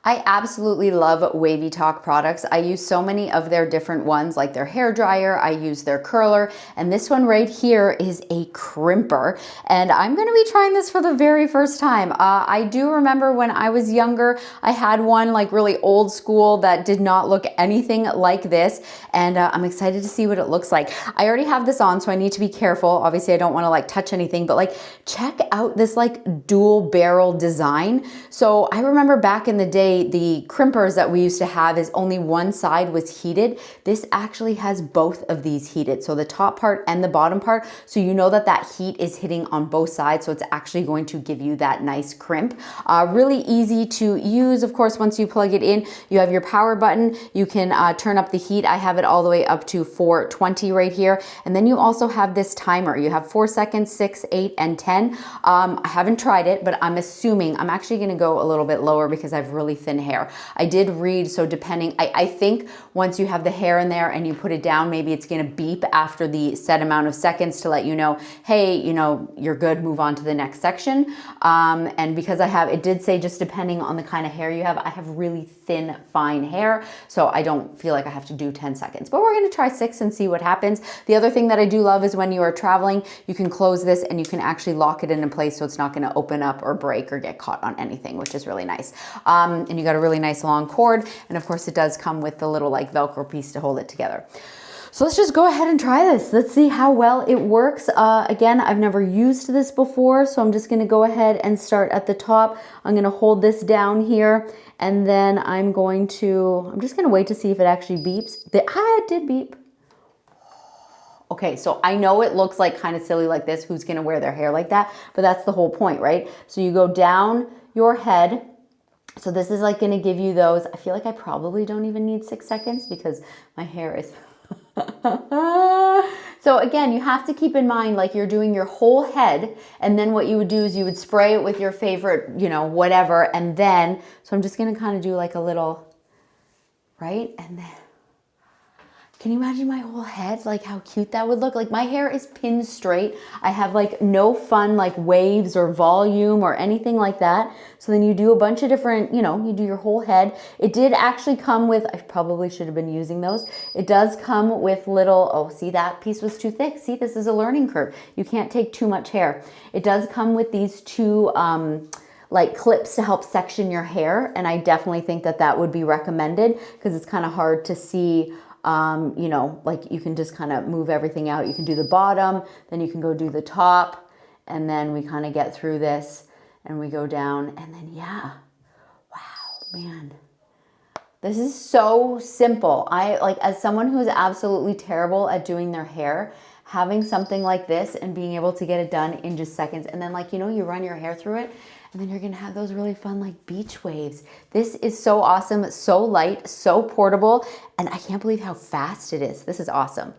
I absolutely love Wavytalk products. I use so many of their different ones, like their hair dryer, I use their curler, and this one right here is a crimper. And I'm gonna be trying this for the very first time. I do remember when I was younger, I had one like really old school that did not look anything like this, and I'm excited to see what it looks like. I already have this on, so I need to be careful. Obviously, I don't wanna like touch anything, but like check out this like dual barrel design. So I remember back in the day, the crimpers that we used to have is only one side was heated. This actually has both of these heated, so the top part and the bottom part, so you know that that heat is hitting on both sides, so it's actually going to give you that nice crimp. Really easy to use. Of course, once you plug it in, you have your power button. You can turn up the heat. I have it all the way up to 420 right here, and then you also have this timer. You have 4 seconds, 6, 8, and 10. I haven't tried it, but I'm assuming I'm actually going to go a little bit lower because I've really thin hair. I did read, so depending, I think once you have the hair in there and you put it down, maybe it's going to beep after the set amount of seconds to let you know, hey, you know, you're good, move on to the next section. And because it did say just depending on the kind of hair you have, I have really thin, fine hair, so I don't feel like I have to do 10 seconds, but we're going to try 6 and see what happens. The other thing that I do love is when you are traveling, you can close this and you can actually lock it into place so it's not going to open up or break or get caught on anything, which is really nice. And you got a really nice long cord, and of course it does come with the little like Velcro piece to hold it together. So let's just go ahead and try this. Let's see how well it works. Again, I've never used this before, so I'm just gonna go ahead and start at the top. I'm gonna hold this down here, and then I'm just gonna wait to see if it actually beeps. It did beep. Okay, so I know it looks like kind of silly like this, who's gonna wear their hair like that, but that's the whole point, right? So you go down your head. So this is like gonna give you those, I feel like I probably don't even need 6 seconds because my hair is, so again, you have to keep in mind, like you're doing your whole head, and then what you would do is you would spray it with your favorite, you know, whatever, and then, so I'm just gonna kind of do like a little, right? And then, can you imagine my whole head? Like how cute that would look? Like my hair is pinned straight. I have like no fun like waves or volume or anything like that. So then you do a bunch of different, you know, you do your whole head. It did actually come with, I probably should have been using those. It does come with little, oh, see that piece was too thick. See, this is a learning curve. You can't take too much hair. It does come with these two, like clips to help section your hair. And I definitely think that that would be recommended because it's kind of hard to see. You know, like you can just kind of move everything out. You can do the bottom, then you can go do the top, and then we kind of get through this and we go down, and then yeah, wow, man, this is so simple. I like, as someone who's absolutely terrible at doing their hair, having something like this and being able to get it done in just seconds, and then like, you know, you run your hair through it, and then you're gonna have those really fun like beach waves. This is so awesome, so light, so portable, and I can't believe how fast it is. This is awesome.